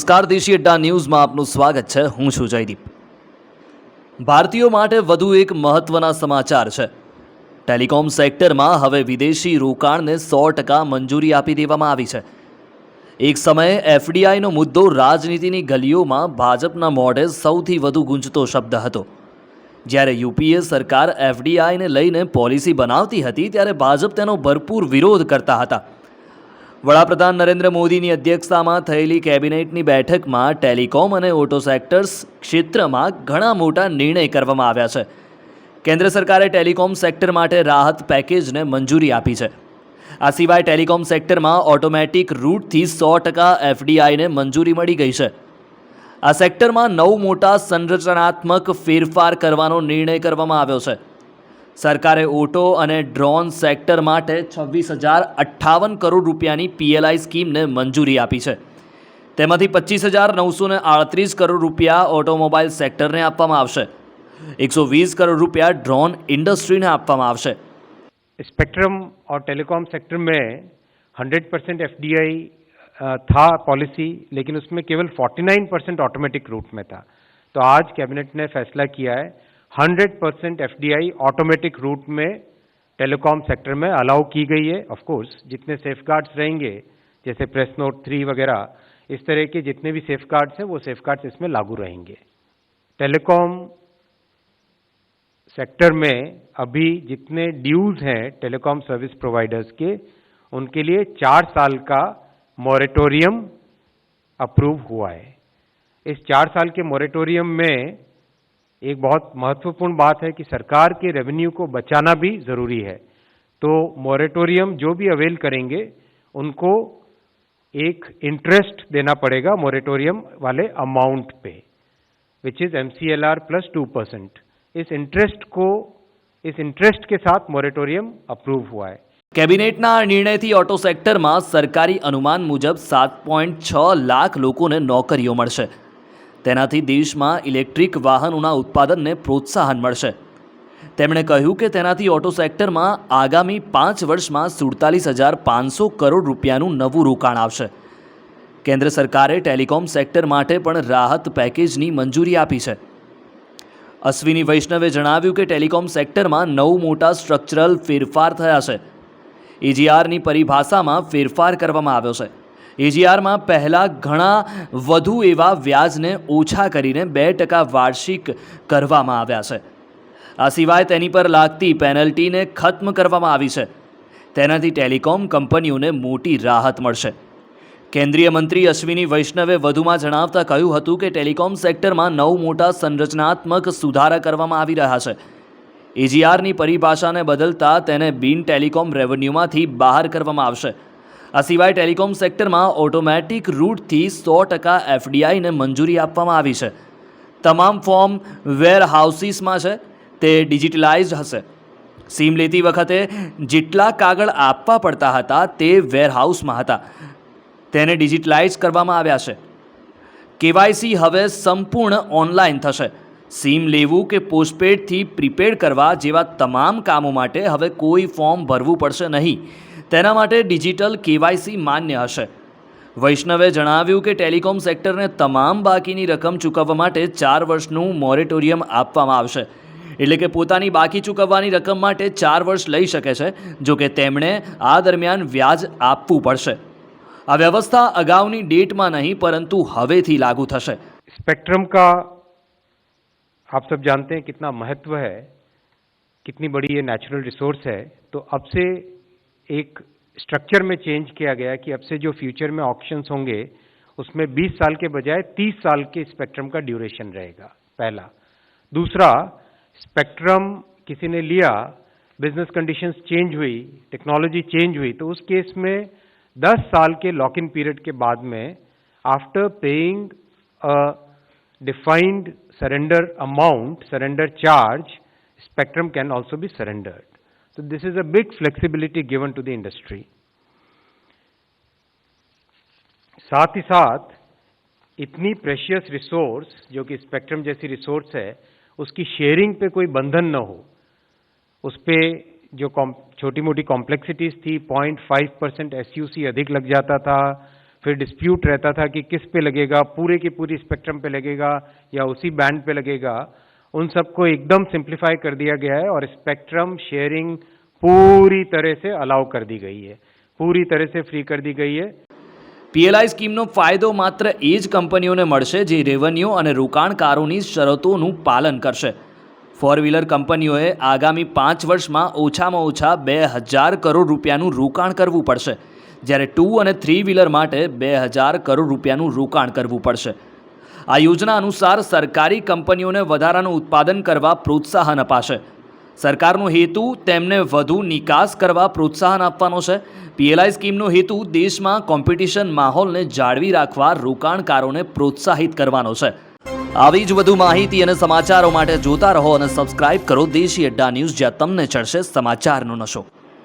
નમસ્કાર, દેશી અડ્ડા ન્યૂઝમાં આપનું સ્વાગત છે. હું છું જયદીપ. ભારતીયો માટે વધુ એક મહત્વના સમાચાર છે. ટેલિકોમ સેક્ટરમાં હવે વિદેશી રોકાણને 100% મંજૂરી આપી દેવામાં આવી છે. એક સમયે એફડીઆઈનો મુદ્દો રાજનીતિની ગલીઓમાં ભાજપના મોઢે સૌથી વધુ ગુંજતો શબ્દ હતો. જ્યારે યુપીએ સરકાર એફડીઆઈને લઈને પોલિસી બનાવતી હતી ત્યારે ભાજપ તેનો ભરપૂર વિરોધ કરતા હતા. વડાપ્રધાન નરેન્દ્ર મોદીની અધ્યક્ષતામાં થયેલી કેબિનેટની બેઠકમાં ટેલિકોમ અને ઓટો સેક્ટર્સ ક્ષેત્રમાં ઘણા મોટા નિર્ણય કરવામાં આવ્યા છે. કેન્દ્ર સરકારે ટેલિકોમ સેક્ટર માટે રાહત પેકેજને મંજૂરી આપી છે. આ સિવાય ટેલિકોમ સેક્ટરમાં ઓટોમેટિક રૂટથી 100% એફડીઆઈને મંજૂરી મળી ગઈ છે. આ સેક્ટરમાં 9 મોટા સંરચનાત્મક ફેરફાર કરવાનો નિર્ણય કરવામાં આવ્યો છે. સરકારે ઓટો અને ડ્રોન સેક્ટર માટે 26,058 કરોડ રૂપિયાની પીએલઆઈ સ્કીમને મંજૂરી આપી છે. તેમાંથી 25,938 કરોડ રૂપિયા ઓટોમોબાઈલ સેક્ટરને આપવામાં આવશે. 120 કરોડ રૂપિયા ड्रोन इंडस्ट्री ने આપવામાં આવશે. स्पेक्ट्रम और टेलीकॉम सेक्टर में 100% एफडीआई था पॉलिसी, लेकिन उसमें केवल 49% ऑटोमेटिक रूट में था. तो आज कैबिनेट ने फैसला किया है 100% एफडीआई ऑटोमेटिक रूट में टेलीकॉम सेक्टर में अलाउ की गई है. ऑफ कोर्स जितने सेफगार्ड्स रहेंगे, जैसे प्रेस नोट 3 वगैरह, इस तरह के जितने भी सेफगार्ड्स हैं वो सेफगार्ड्स इसमें लागू रहेंगे. टेलीकॉम सेक्टर में अभी जितने ड्यूज हैं टेलीकॉम सर्विस प्रोवाइडर्स के, उनके लिए 4 साल का मॉरेटोरियम अप्रूव हुआ है. इस 4 साल के मॉरेटोरियम में एक बहुत महत्वपूर्ण बात है कि सरकार के रेवेन्यू को बचाना भी ज़रूरी है. तो मॉरेटोरियम जो भी अवेल करेंगे उनको एक इंटरेस्ट देना पड़ेगा मॉरेटोरियम वाले अमाउंट पे, विच इज़ MCLR प्लस 2%. इस इंटरेस्ट के साथ मॉरेटोरियम अप्रूव हुआ है. કેબિનેટના આ નિર્ણયથી ઓટો સેક્ટરમાં સરકારી અનુમાન મુજબ 7.6 લાખ લોકોને નોકરીઓ મળશે. તેનાથી દેશમાં ઇલેક્ટ્રિક વાહનોના ઉત્પાદનને પ્રોત્સાહન મળશે. તેમણે કહ્યું કે તેનાથી ઓટો સેક્ટરમાં આગામી 5 વર્ષમાં 47,500 કરોડ રૂપિયાનું નવું રોકાણ આવશે. કેન્દ્ર સરકારે ટેલિકોમ સેક્ટર માટે પણ રાહત પેકેજની મંજૂરી આપી છે. અશ્વિની વૈષ્ણવે જણાવ્યું કે ટેલિકોમ સેક્ટરમાં 9 મોટા સ્ટ્રક્ચરલ ફેરફાર થયા છે. એજીઆરની પરિભાષામાં ફેરફાર કરવામાં આવ્યો છે. એજીઆરમાં પહેલાં ઘણા વધુ એવા વ્યાજને ઓછા કરીને 2% વાર્ષિક કરવામાં આવ્યા છે. આ સિવાય તેની પર લાગતી પેનલ્ટીને ખત્મ કરવામાં આવી છે. તેનાથી ટેલિકોમ કંપનીઓને મોટી રાહત મળશે. કેન્દ્રીય મંત્રી અશ્વિની વૈષ્ણવે વધુમાં જણાવતા કહ્યું હતું કે ટેલિકોમ સેક્ટરમાં 9 મોટા સંરચનાત્મક સુધારા કરવામાં આવી રહ્યા છે. એજીઆરની પરિભાષાને બદલતા તેને બિન ટેલિકોમ રેવન્યુમાંથી બહાર કરવામાં આવશે. આ સિવાય ટેલિકોમ સેક્ટરમાં ઓટોમેટિક રૂટથી 100% એફડીઆઈને મંજૂરી આપવામાં આવી છે. તમામ ફોર્મ વેર હાઉસીસમાં છે તે ડિજિટલાઇઝડ હશે. સીમ લેતી વખતે જેટલા કાગળ આપવા પડતા હતા તે વેરહાઉસમાં હતા, તેને ડિજિટલાઇઝ કરવામાં આવ્યા છે. કેવાયસી હવે સંપૂર્ણ ઓનલાઈન થશે. સીમ લેવું કે પોસ્ટપેડથી પ્રીપેડ કરવા જેવા તમામ કામો માટે હવે કોઈ ફોર્મ ભરવું પડશે નહીં. તેના માટે ડિજિટલ કેવાયસી માન્ય હશે. વૈષ્ણવે જણાવ્યું કે ટેલિકોમ સેક્ટરને તમામ બાકીની રકમ ચૂકવવા માટે 4 વર્ષનું મોરેટોરિયમ આપવામાં આવશે. એટલે કે પોતાની બાકી ચૂકવવાની રકમ માટે 4 વર્ષ લઈ શકે છે, જો કે તેમણે આ દરમિયાન વ્યાજ આપવું પડશે. આ વ્યવસ્થા અગાઉની ડેટમાં નહીં પરંતુ હવેથી લાગુ થશે. स्पेक्ट्रम का आप सब जानते हैं कितना महत्व है, कितनी बड़ी ये नेचुरल रिसोर्स है. तो अब से एक स्ट्रक्चर में चेंज किया गया कि अब से जो फ्यूचर में ऑक्शंस होंगे उसमें 20 साल के बजाय 30 साल के स्पेक्ट्रम का ड्यूरेशन रहेगा, पहला. दूसरा, स्पेक्ट्रम किसी ने लिया, बिजनेस कंडीशंस चेंज हुई, टेक्नोलॉजी चेंज हुई, तो उस केस में 10 साल के लॉक इन पीरियड के बाद में after paying a defined surrender amount, surrender charge, spectrum can also be surrendered. So this is a big flexibility given to the industry. साथ ही साथ इतनी प्रेशियस रिसोर्स जो कि स्पेक्ट्रम जैसी रिसोर्स है, उसकी शेयरिंग पे कोई बंधन न हो. उस पे जो छोटी मोटी कॉम्प्लेक्सिटीज थी, 0.5% SUC अधिक लग जाता था, फिर डिस्प्यूट रहता था कि किस पे लगेगा, पूरे की पूरी स्पेक्ट्रम पे लगेगा या उसी बैंड पे लगेगा, उन सबको एकदम सिंप्लीफाई कर दिया गया है और स्पेक्ट्रम शेयरिंग पूरी तरह से अलाउ कर दी गई है, पूरी तरह से फ्री कर दी गई है। પીએલઆઈ સ્કીમનો ફાયદો માત્ર એ જ કંપનીઓને મળશે જે રેવન્યુ અને રોકાણકારોની શરતોનું પાલન કરશે. ફોર વ્હીલર કંપનીઓએ આગામી 5 વર્ષમાં ઓછામાં ઓછા 2000 કરોડ રૂપિયાનું રોકાણ કરવું પડશે, જ્યારે 2 અને 3 વ્હીલર માટે 2000 કરોડ રૂપિયાનું રોકાણ કરવું પડશે. આ યોજના અનુસાર સરકારી કંપનીઓને વધારાનું ઉત્પાદન કરવા પ્રોત્સાહન અપાશે. સરકારનો હેતુ તેમને વધુ નિકાસ કરવા પ્રોત્સાહન આપવાનો છે. પીએલઆઈ સ્કીમનો હેતુ દેશમાં કોમ્પિટિશન માહોલને જાળવી રાખવા રોકાણકારોને પ્રોત્સાહિત કરવાનો છે. આવી જ વધુ માહિતી અને સમાચારો માટે જોતા રહો અને સબસ્ક્રાઇબ કરો દેશી અડ્ડા ન્યૂઝ, જ્યાં તમને ચડશે સમાચારનો નશો.